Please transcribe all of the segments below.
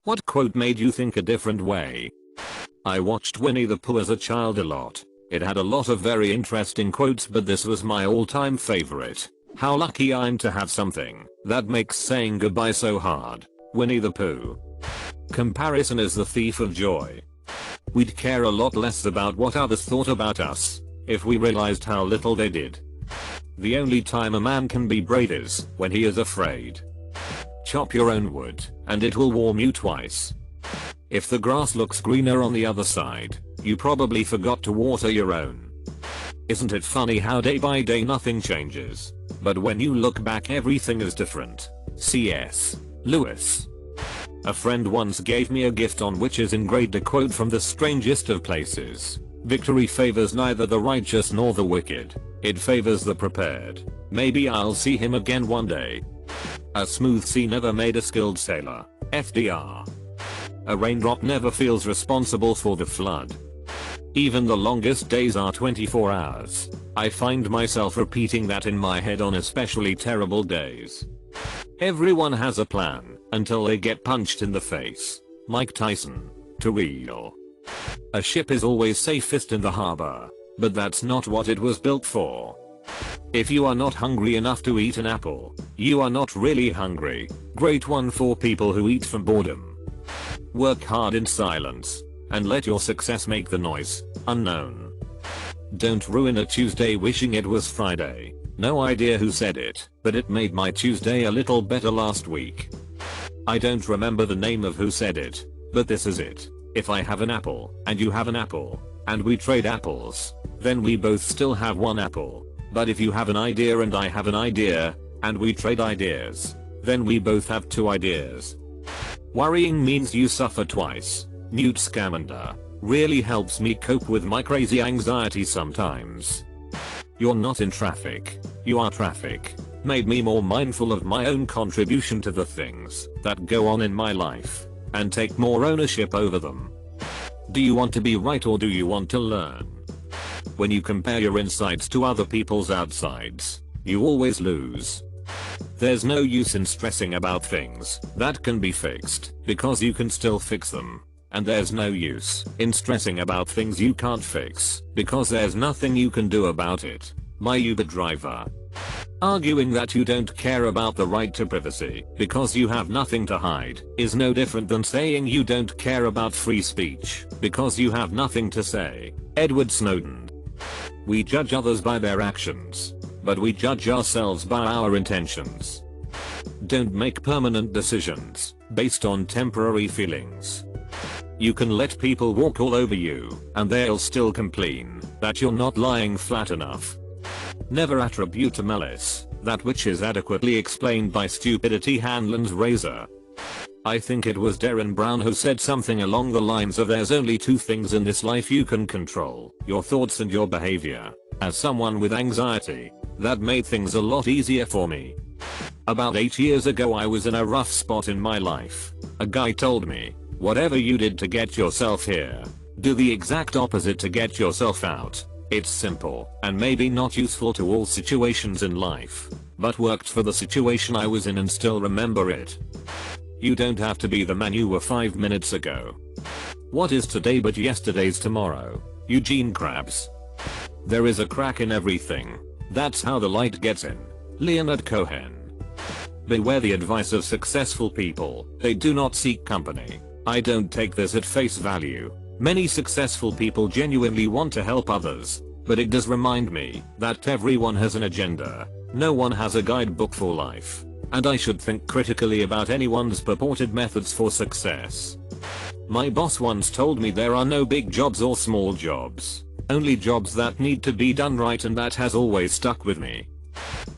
What quote made you think a different way? I watched Winnie the Pooh as a child a lot. It had a lot of very interesting quotes, but this was my all-time favorite. How lucky I'm to have something that makes saying goodbye so hard. Winnie the Pooh. Comparison is the thief of joy. We'd care a lot less about what others thought about us if we realized how little they did. The only time a man can be brave is when he is afraid. Chop your own wood, and it will warm you twice. If the grass looks greener on the other side, you probably forgot to water your own. Isn't it funny how day by day nothing changes, but when you look back everything is different? C.S. Lewis. A friend once gave me a gift on which is engraved a quote from the strangest of places. Victory favors neither the righteous nor the wicked. It favors the prepared. Maybe I'll see him again one day. A smooth sea never made a skilled sailor. FDR. A raindrop never feels responsible for the flood. Even the longest days are 24 hours. I find myself repeating that in my head on especially terrible days. Everyone has a plan until they get punched in the face. Mike Tyson. To real. A ship is always safest in the harbor, but that's not what it was built for. If you are not hungry enough to eat an apple, you are not really hungry. Great one for people who eat from boredom. Work hard in silence, and let your success make the noise. Unknown. Don't ruin a Tuesday wishing it was Friday. No idea who said it, but it made my Tuesday a little better last week. I don't remember the name of who said it, but this is it. If I have an apple, and you have an apple, and we trade apples, then we both still have one apple. But if you have an idea and I have an idea, and we trade ideas, then we both have 2 ideas. Worrying means you suffer twice. Newt Scamander. Really helps me cope with my crazy anxiety sometimes. You're not in traffic. You are traffic. Made me more mindful of my own contribution to the things that go on in my life, and take more ownership over them. Do you want to be right or do you want to learn? When you compare your insides to other people's outsides, you always lose. There's no use in stressing about things that can be fixed, because you can still fix them. And there's no use in stressing about things you can't fix, because there's nothing you can do about it. My Uber driver. Arguing that you don't care about the right to privacy because you have nothing to hide is no different than saying you don't care about free speech because you have nothing to say. Edward Snowden. We judge others by their actions, but we judge ourselves by our intentions. Don't make permanent decisions based on temporary feelings. You can let people walk all over you, and they'll still complain that you're not lying flat enough. Never attribute to malice that which is adequately explained by stupidity. Hanlon's razor. I think it was Derren Brown who said something along the lines of there's only 2 things in this life you can control, your thoughts and your behavior. As someone with anxiety, that made things a lot easier for me. About 8 years ago I was in a rough spot in my life. A guy told me, whatever you did to get yourself here, do the exact opposite to get yourself out. It's simple, and maybe not useful to all situations in life, but worked for the situation I was in and still remember it. You don't have to be the man you were 5 minutes ago. What is today but yesterday's tomorrow? Eugene Krabs. There is a crack in everything. That's how the light gets in. Leonard Cohen. Beware the advice of successful people. They do not seek company. I don't take this at face value. Many successful people genuinely want to help others, but it does remind me that everyone has an agenda. No one has a guidebook for life, and I should think critically about anyone's purported methods for success. My boss once told me there are no big jobs or small jobs, only jobs that need to be done right, and that has always stuck with me.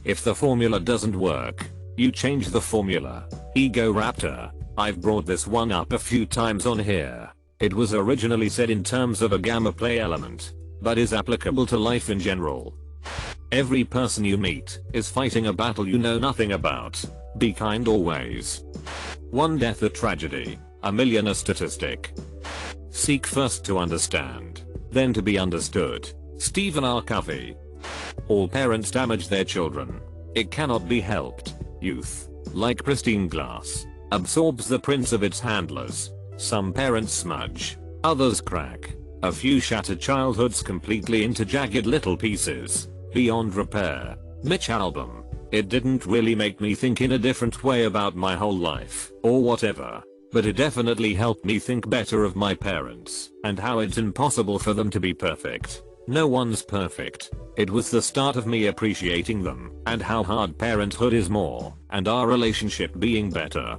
If the formula doesn't work, you change the formula. Ego Raptor. I've brought this one up a few times on here. It was originally said in terms of a gamma play element, but is applicable to life in general. Every person you meet is fighting a battle you know nothing about. Be kind always. One death a tragedy, a million a statistic. Seek first to understand, then to be understood. Stephen R. Covey. All parents damage their children. It cannot be helped. Youth, like pristine glass, absorbs the prints of its handlers. Some parents smudge, others crack. A few shattered childhoods completely into jagged little pieces, beyond repair. Mitch album. It didn't really make me think in a different way about my whole life, or whatever. But it definitely helped me think better of my parents, and how it's impossible for them to be perfect. No one's perfect. It was the start of me appreciating them, and how hard parenthood is more, and our relationship being better.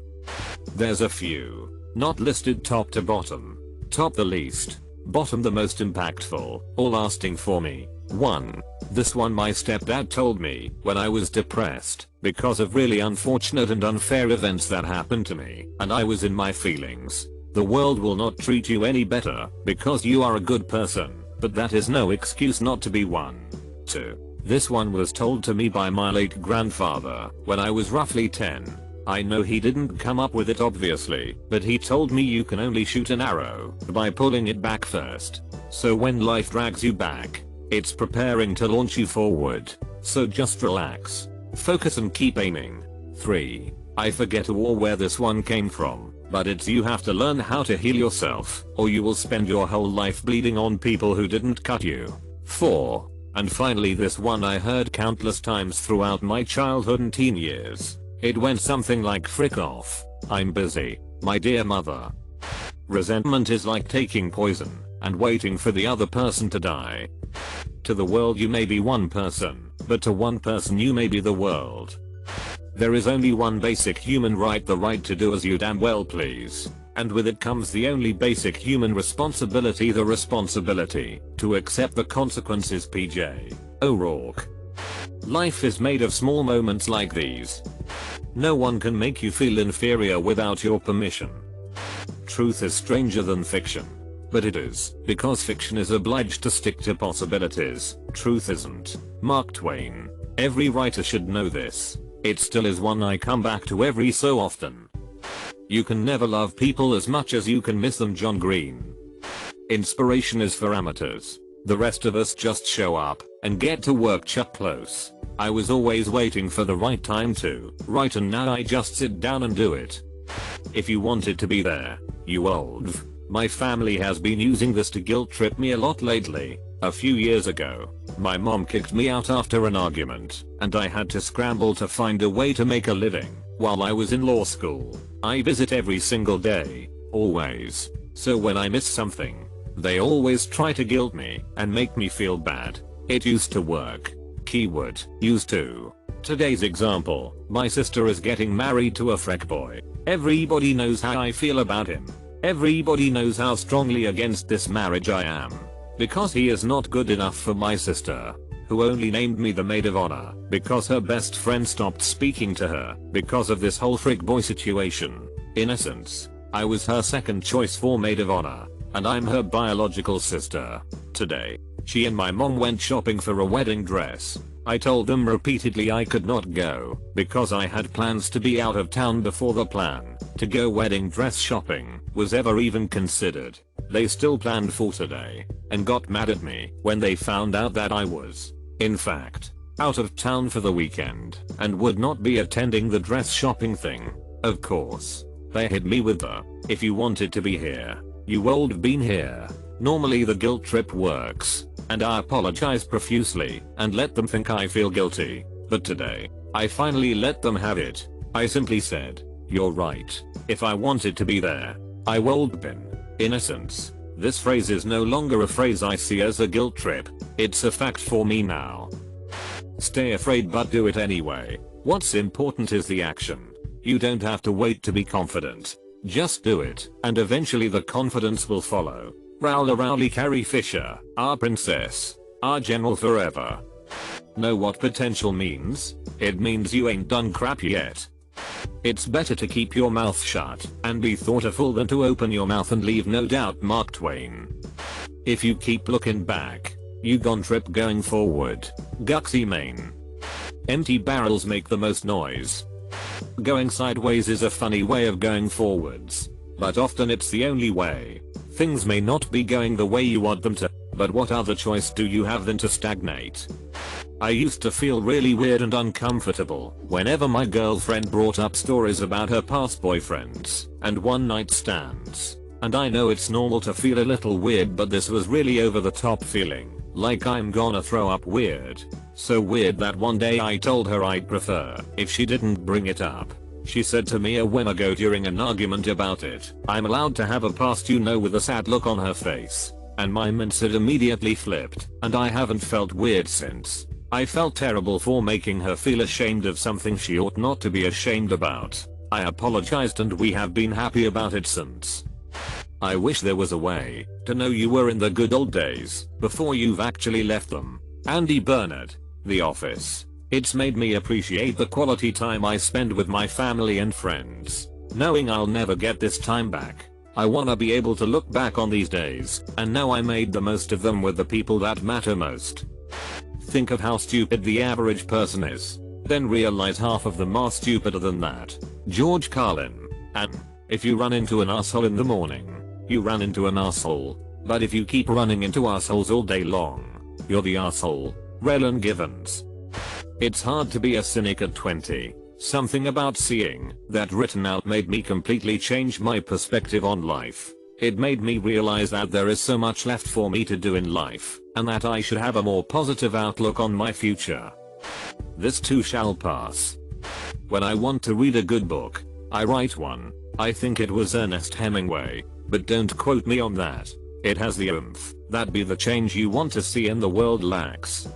There's a few. Not listed top to bottom. Top the least. Bottom the most impactful, or lasting for me. 1. This one my stepdad told me when I was depressed because of really unfortunate and unfair events that happened to me, and I was in my feelings. The world will not treat you any better because you are a good person, but that is no excuse not to be one. 2. This one was told to me by my late grandfather when I was roughly 10. I know he didn't come up with it obviously, but he told me you can only shoot an arrow by pulling it back first. So when life drags you back, it's preparing to launch you forward. So just relax, focus and keep aiming. 3. I forget who or where this one came from, but it's you have to learn how to heal yourself, or you will spend your whole life bleeding on people who didn't cut you. 4. And finally this one I heard countless times throughout my childhood and teen years. It went something like frick off. I'm busy, my dear mother. Resentment is like taking poison and waiting for the other person to die. To the world you may be one person, but to one person you may be the world. There is only one basic human right, the right to do as you damn well please. And with it comes the only basic human responsibility, the responsibility to accept the consequences. PJ O'Rourke. Life is made of small moments like these. No one can make you feel inferior without your permission. Truth is stranger than fiction. But it is, because fiction is obliged to stick to possibilities. Truth isn't. Mark Twain. Every writer should know this. It still is one I come back to every so often. You can never love people as much as you can miss them. John Green. Inspiration is for amateurs. The rest of us just show up and get to work. Chuck Close. I was always waiting for the right time to write, and now I just sit down and do it. If you wanted to be there, you old. My family has been using this to guilt trip me a lot lately. A few years ago, my mom kicked me out after an argument, and I had to scramble to find a way to make a living while I was in law school. I visit every single day, always. So when I miss something, they always try to guilt me and make me feel bad. It used to work. Keyword, used to. Today's example, my sister is getting married to a freck boy. Everybody knows how I feel about him. Everybody knows how strongly against this marriage I am. Because he is not good enough for my sister, who only named me the maid of honor because her best friend stopped speaking to her because of this whole freak boy situation. In essence, I was her second choice for maid of honor, and I'm her biological sister. Today, she and my mom went shopping for a wedding dress. I told them repeatedly I could not go because I had plans to be out of town before the plan to go wedding dress shopping was ever even considered. They still planned for today and got mad at me when they found out that I was, in fact, out of town for the weekend and would not be attending the dress shopping thing. Of course, they hit me with the, if you wanted to be here, you would have been here. Normally the guilt trip works, and I apologize profusely and let them think I feel guilty. But today, I finally let them have it. I simply said, you're right. If I wanted to be there, I would have been. In essence, this phrase is no longer a phrase I see as a guilt trip. It's a fact for me now. Stay afraid but do it anyway. What's important is the action. You don't have to wait to be confident. Just do it, and eventually the confidence will follow. Rowley Carrie Fisher, our princess, our general forever. Know what potential means? It means you ain't done crap yet. It's better to keep your mouth shut and be thoughtful than to open your mouth and leave no doubt. Mark Twain. If you keep looking back, you gon' trip going forward. Guxy Maine. Empty barrels make the most noise. Going sideways is a funny way of going forwards, but often it's the only way. Things may not be going the way you want them to, but what other choice do you have than to stagnate? I used to feel really weird and uncomfortable whenever my girlfriend brought up stories about her past boyfriends and one night stands. And I know it's normal to feel a little weird, but this was really over the top feeling, like I'm gonna throw up weird. So weird that one day I told her I'd prefer if she didn't bring it up. She said to me a while ago during an argument about it, "I'm allowed to have a past, you know," with a sad look on her face. And my mindset immediately flipped, and I haven't felt weird since. I felt terrible for making her feel ashamed of something she ought not to be ashamed about. I apologized and we have been happy about it since. I wish there was a way to know you were in the good old days before you've actually left them. Andy Bernard, The Office. It's made me appreciate the quality time I spend with my family and friends, knowing I'll never get this time back. I wanna be able to look back on these days and know I made the most of them with the people that matter most. Think of how stupid the average person is, then realize half of them are stupider than that. George Carlin. And if you run into an asshole in the morning, you ran into an asshole. But if you keep running into assholes all day long, you're the asshole. Raylan Givens. It's hard to be a cynic at 20. Something about seeing that written out made me completely change my perspective on life. It made me realize that there is so much left for me to do in life, and that I should have a more positive outlook on my future. This too shall pass. When I want to read a good book, I write one. I think it was Ernest Hemingway, but don't quote me on that. It has the oomph that be the change you want to see in the world lacks.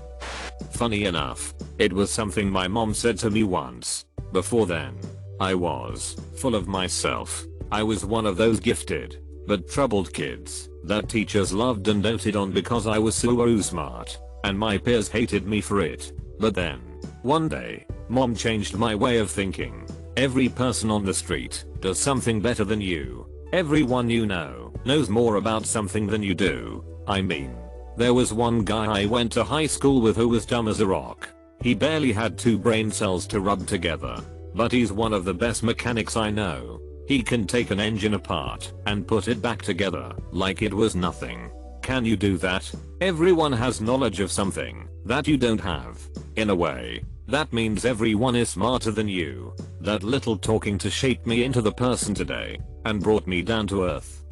Funny enough, it was something my mom said to me once. Before then, I was full of myself. I was one of those gifted but troubled kids that teachers loved and doted on because I was so smart, and my peers hated me for it. But then, one day, mom changed my way of thinking. Every person on the street does something better than you. Everyone you know knows more about something than you do. I mean, there was one guy I went to high school with who was dumb as a rock. He barely had 2 brain cells to rub together. But he's one of the best mechanics I know. He can take an engine apart and put it back together like it was nothing. Can you do that? Everyone has knowledge of something that you don't have. In a way, that means everyone is smarter than you. That little talking to shaped me into the person today and brought me down to earth.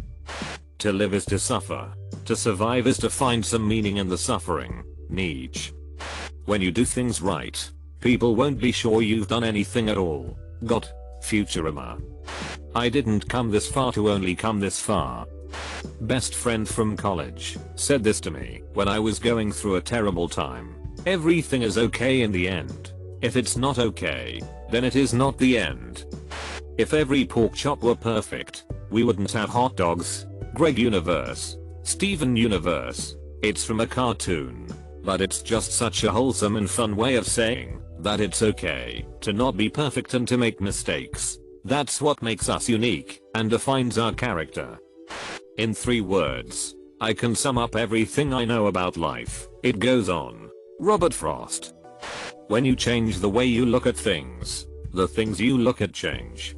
To live is to suffer. To survive is to find some meaning in the suffering. Nietzsche. When you do things right, people won't be sure you've done anything at all. Got Futurama. I didn't come this far to only come this far. Best friend from college said this to me when I was going through a terrible time. Everything is okay in the end. If it's not okay, then it is not the end. If every pork chop were perfect, we wouldn't have hot dogs. Greg Universe. Steven Universe. It's from a cartoon, but it's just such a wholesome and fun way of saying that it's okay to not be perfect and to make mistakes. That's what makes us unique and defines our character. In 3 words, I can sum up everything I know about life. It goes on. Robert Frost. When you change the way you look at things, the things you look at change.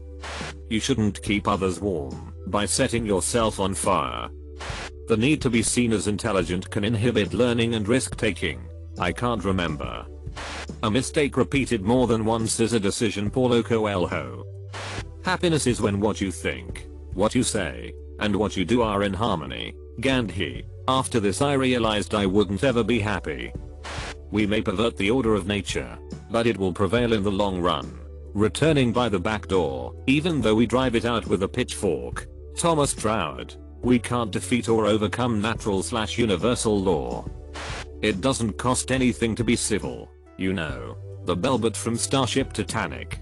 You shouldn't keep others warm by setting yourself on fire. The need to be seen as intelligent can inhibit learning and risk taking. I can't remember. A mistake repeated more than once is a decision. Paulo Coelho. Happiness is when what you think, what you say, and what you do are in harmony. Gandhi. After this I realized I wouldn't ever be happy. We may pervert the order of nature, but it will prevail in the long run. Returning by the back door, even though we drive it out with a pitchfork. Thomas Troward. We can't defeat or overcome natural/universal law. It doesn't cost anything to be civil, you know. The Bellbot from Starship Titanic.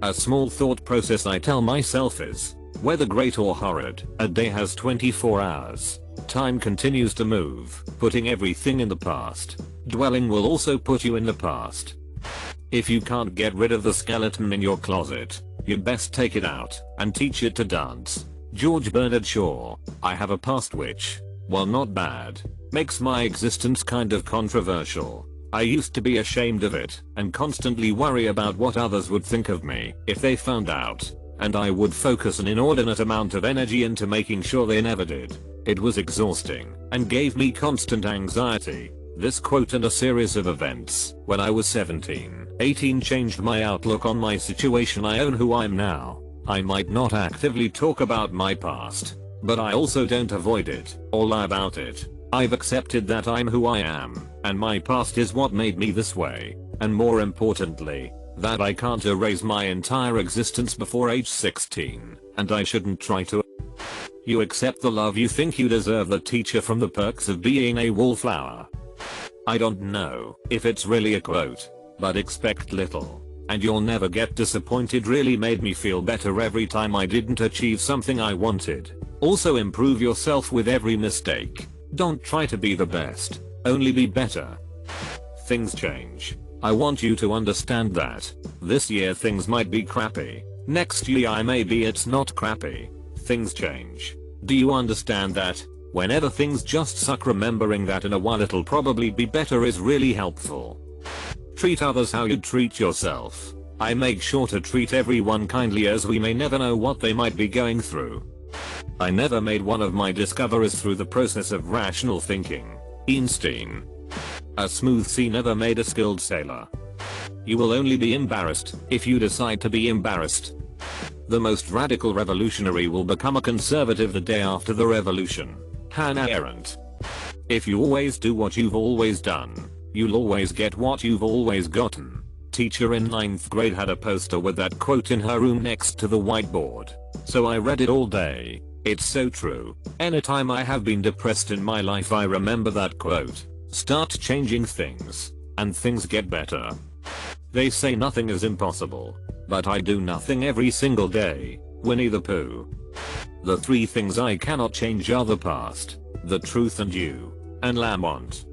A small thought process I tell myself is, whether great or horrid, a day has 24 hours. Time continues to move, putting everything in the past. Dwelling will also put you in the past. If you can't get rid of the skeleton in your closet, you best take it out and teach it to dance. George Bernard Shaw. I have a past which, while not bad, makes my existence kind of controversial. I used to be ashamed of it and constantly worry about what others would think of me if they found out, and I would focus an inordinate amount of energy into making sure they never did. It was exhausting and gave me constant anxiety. This quote and a series of events when I was 18 changed my outlook on my situation. I own who I'm now. I might not actively talk about my past, but I also don't avoid it or lie about it. I've accepted that I'm who I am, and my past is what made me this way, and more importantly, that I can't erase my entire existence before age 16, and I shouldn't try to. You accept the love you think you deserve. The teacher from The Perks of Being a Wallflower. I don't know if it's really a quote, but expect little, and you'll never get disappointed. Really made me feel better every time I didn't achieve something I wanted. Also improve yourself with every mistake. Don't try to be the best, only be better. Things change. I want you to understand that. This year things might be crappy. Next year maybe it's not crappy. Things change. Do you understand that? Whenever things just suck, remembering that in a while it'll probably be better is really helpful. Treat others how you'd treat yourself. I make sure to treat everyone kindly, as we may never know what they might be going through. I never made one of my discoveries through the process of rational thinking. Einstein. A smooth sea never made a skilled sailor. You will only be embarrassed if you decide to be embarrassed. The most radical revolutionary will become a conservative the day after the revolution. Hannah Arendt. If you always do what you've always done, you'll always get what you've always gotten. Teacher in 9th grade had a poster with that quote in her room next to the whiteboard, so I read it all day. It's so true. Anytime I have been depressed in my life, I remember that quote. Start changing things, and things get better. They say nothing is impossible, but I do nothing every single day. Winnie the Pooh. The 3 things I cannot change are the past, the truth, and you. And Lamont.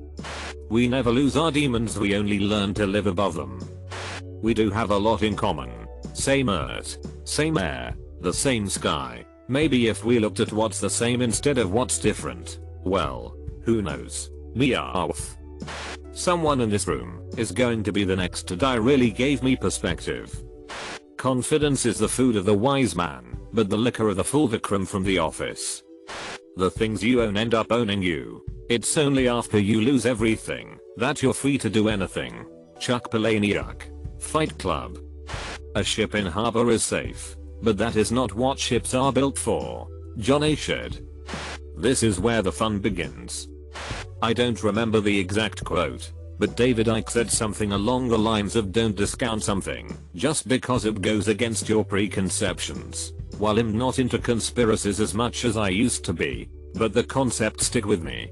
We never lose our demons, we only learn to live above them. We do have a lot in common. Same earth, same air, the same sky. Maybe if we looked at what's the same instead of what's different, well, who knows? Meowth. Someone in this room is going to be the next to die. Really gave me perspective. Confidence is the food of the wise man, but the liquor of the fool. Vikram from The Office. The things you own end up owning you. It's only after you lose everything that you're free to do anything. Chuck Palahniuk. Fight Club. A ship in harbor is safe, but that is not what ships are built for. John A. Shed. This is where the fun begins. I don't remember the exact quote, but David Icke said something along the lines of don't discount something just because it goes against your preconceptions. While I'm not into conspiracies as much as I used to be, but the concepts stick with me.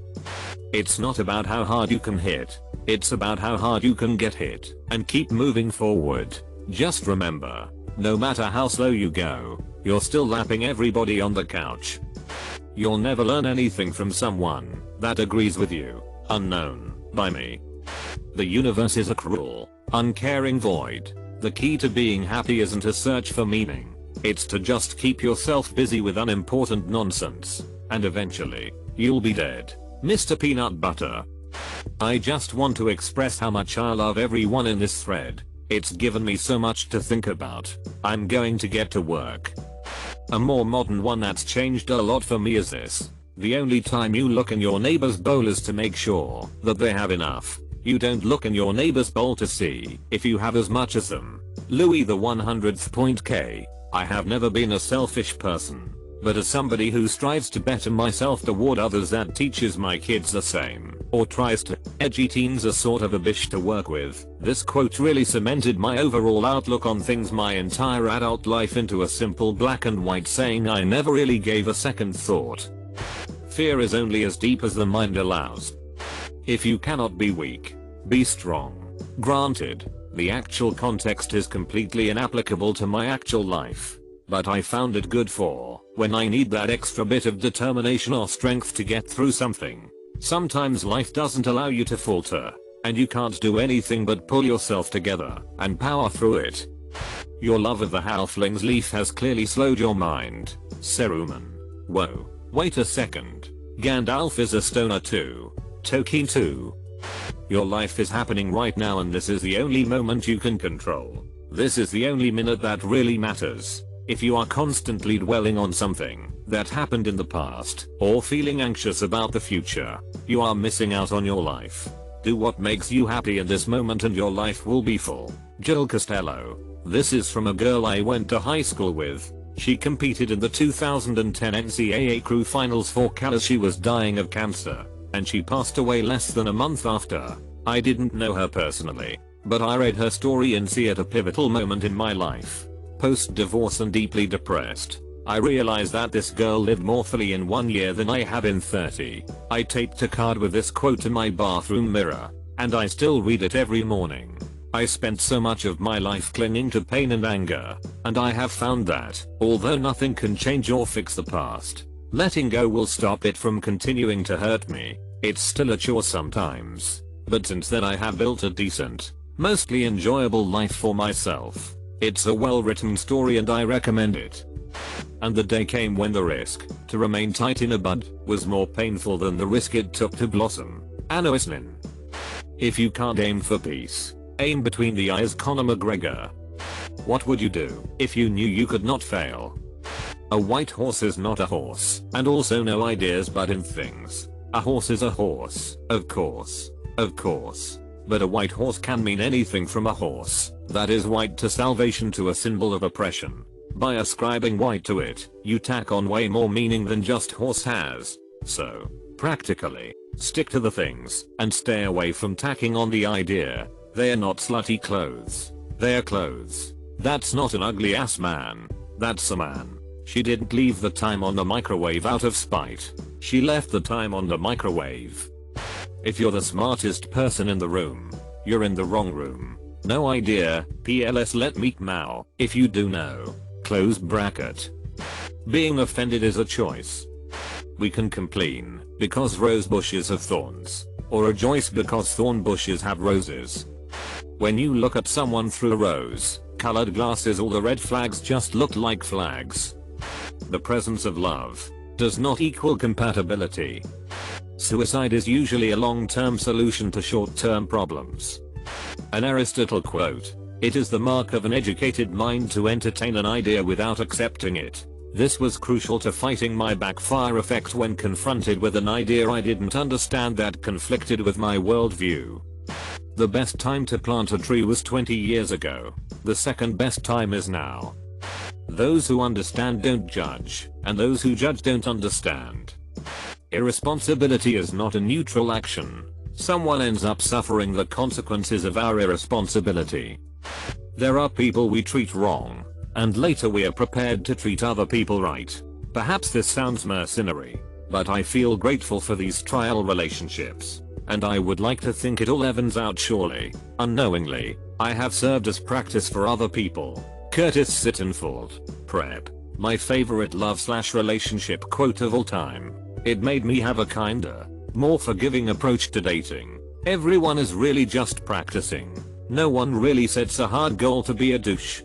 It's not about how hard you can hit, it's about how hard you can get hit and keep moving forward. Just remember, no matter how slow you go, you're still lapping everybody on the couch. You'll never learn anything from someone that agrees with you. Unknown by me. The universe is a cruel, uncaring void. The key to being happy isn't a search for meaning. It's to just keep yourself busy with unimportant nonsense, and eventually, you'll be dead. Mr. Peanut Butter. I just want to express how much I love everyone in this thread. It's given me so much to think about. I'm going to get to work. A more modern one that's changed a lot for me is this. The only time you look in your neighbor's bowl is to make sure that they have enough. You don't look in your neighbor's bowl to see if you have as much as them. Louis the 100th point K. I have never been a selfish person, but as somebody who strives to better myself toward others, that teaches my kids the same, or tries to. Edgy teens are sort of a bitch to work with. This quote really cemented my overall outlook on things my entire adult life into a simple black and white saying I never really gave a second thought. Fear is only as deep as the mind allows. If you cannot be weak, be strong. Granted, the actual context is completely inapplicable to my actual life, but I found it good for when I need that extra bit of determination or strength to get through something. Sometimes life doesn't allow you to falter, and you can't do anything but pull yourself together and power through it. Your love of the halfling's leaf has clearly slowed your mind. Saruman. Whoa, wait a second. Gandalf is a stoner too. Tolkien too. Your life is happening right now, and this is the only moment you can control. This is the only minute that really matters. If you are constantly dwelling on something that happened in the past or feeling anxious about the future, you are missing out on your life. Do what makes you happy in this moment and your life will be full. Jill Costello. This is from a girl I went to high school with. She competed in the 2010 NCAA crew finals for Cal as she was dying of cancer, and she passed away less than a month after. I didn't know her personally, but I read her story and see it a pivotal moment in my life. Post-divorce and deeply depressed, I realized that this girl lived more fully in 1 year than I have in 30. I taped a card with this quote to my bathroom mirror, and I still read it every morning. I spent so much of my life clinging to pain and anger, and I have found that, although nothing can change or fix the past, letting go will stop it from continuing to hurt me. It's still a chore sometimes, but since then I have built a decent, mostly enjoyable life for myself. It's a well-written story and I recommend it. And the day came when the risk to remain tight in a bud was more painful than the risk it took to blossom. Anna Islin. If you can't aim for peace, aim between the eyes. Conor McGregor. What would you do if you knew you could not fail? A white horse is not a horse, and also no ideas but in things. A horse is a horse, of course. But a white horse can mean anything from a horse that is white to salvation to a symbol of oppression. By ascribing white to it, you tack on way more meaning than just horse has. So, practically, stick to the things and stay away from tacking on the idea. They are not slutty clothes. They are clothes. That's not an ugly ass man. That's a man. She didn't leave the time on the microwave out of spite. She left the time on the microwave. If you're the smartest person in the room, you're in the wrong room. No idea, PLS let me know if you do know. Close bracket. Being offended is a choice. We can complain because rose bushes have thorns, or rejoice because thorn bushes have roses. When you look at someone through rose-colored glasses, all the red flags just look like flags. The presence of love does not equal compatibility. Suicide is usually a long-term solution to short-term problems. An Aristotle quote. It is the mark of an educated mind to entertain an idea without accepting it. This was crucial to fighting my backfire effect when confronted with an idea I didn't understand that conflicted with my worldview. The best time to plant a tree was 20 years ago. The second best time is now. Those who understand don't judge, and those who judge don't understand. Irresponsibility is not a neutral action. Someone ends up suffering the consequences of our irresponsibility. There are people we treat wrong, and later we are prepared to treat other people right. Perhaps this sounds mercenary, but I feel grateful for these trial relationships, and I would like to think it all evens out surely. Unknowingly, I have served as practice for other people. Curtis Sittenfeld. Prep. My favorite love/relationship quote of all time. It made me have a kinder, more forgiving approach to dating. Everyone is really just practicing. No one really sets a hard goal to be a douche.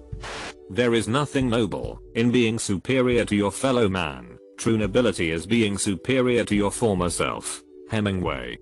There is nothing noble in being superior to your fellow man. True nobility is being superior to your former self. Hemingway.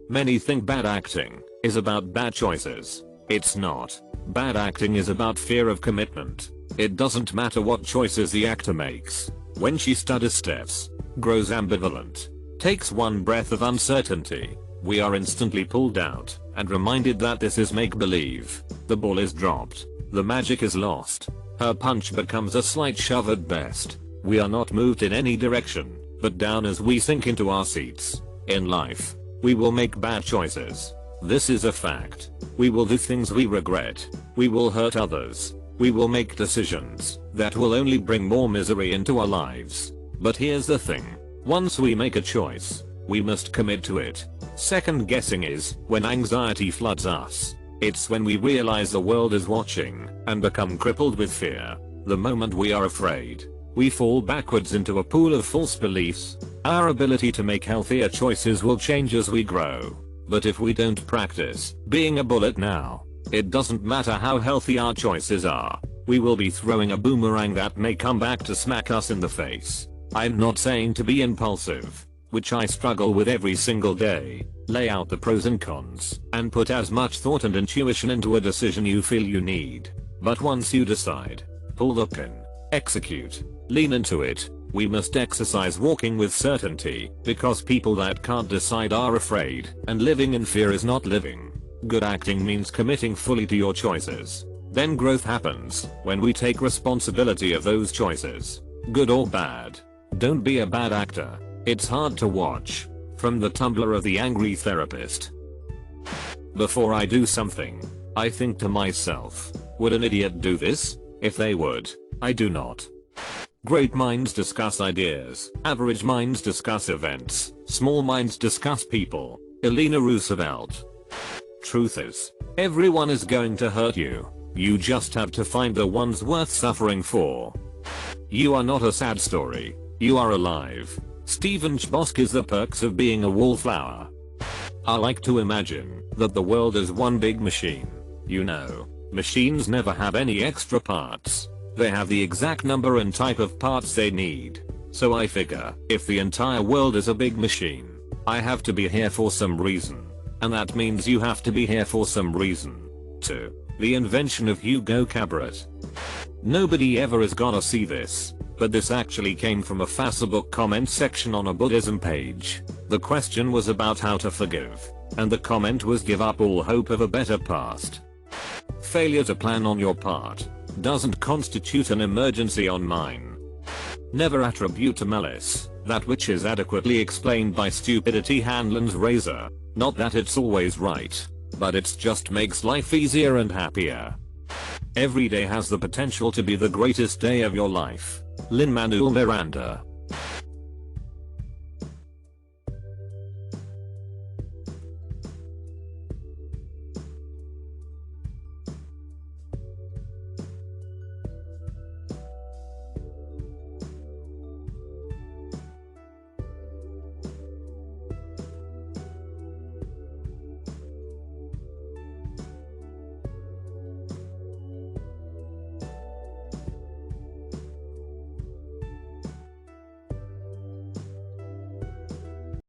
Many think bad acting is about bad choices. It's not. Bad acting is about fear of commitment. It doesn't matter what choices the actor makes. When she stutters steps, grows ambivalent, takes one breath of uncertainty, we are instantly pulled out and reminded that this is make-believe. The ball is dropped. The magic is lost. Her punch becomes a slight shove at best. We are not moved in any direction, but down as we sink into our seats. In life, we will make bad choices. This is a fact. We will do things we regret. We will hurt others. We will make decisions that will only bring more misery into our lives. But here's the thing. Once we make a choice, we must commit to it. Second guessing is when anxiety floods us. It's when we realize the world is watching and become crippled with fear. The moment we are afraid, we fall backwards into a pool of false beliefs. Our ability to make healthier choices will change as we grow. But if we don't practice being a bullet now, it doesn't matter how healthy our choices are. We will be throwing a boomerang that may come back to smack us in the face. I'm not saying to be impulsive, which I struggle with every single day. Lay out the pros and cons, and put as much thought and intuition into a decision you feel you need. But once you decide, pull the pin, execute, lean into it, We must exercise walking with certainty, because people that can't decide are afraid, and living in fear is not living. Good acting means committing fully to your choices. Then growth happens, when we take responsibility of those choices. Good or bad. Don't be a bad actor. It's hard to watch. From the Tumblr of the Angry Therapist. Before I do something, I think to myself, would an idiot do this? If they would, I do not. Great minds discuss ideas, average minds discuss events, small minds discuss people. Eleanor Roosevelt. Truth is, everyone is going to hurt you. You just have to find the ones worth suffering for. You are not a sad story. You are alive. Stephen Chbosky is The Perks of Being a Wallflower. I like to imagine that the world is one big machine. You know, machines never have any extra parts. They have the exact number and type of parts they need. So I figure, if the entire world is a big machine, I have to be here for some reason. And that means you have to be here for some reason. too. The invention of Hugo Cabret. Nobody ever is gonna see this, but this actually came from a Facebook comment section on a Buddhism page. The question was about how to forgive, and the comment was give up all hope of a better past. Failure to plan on your part doesn't constitute an emergency on mine. Never attribute to malice that which is adequately explained by stupidity. Hanlon's razor. Not that it's always right, but it just makes life easier and happier. Every day has the potential to be the greatest day of your life. Lin-Manuel Miranda.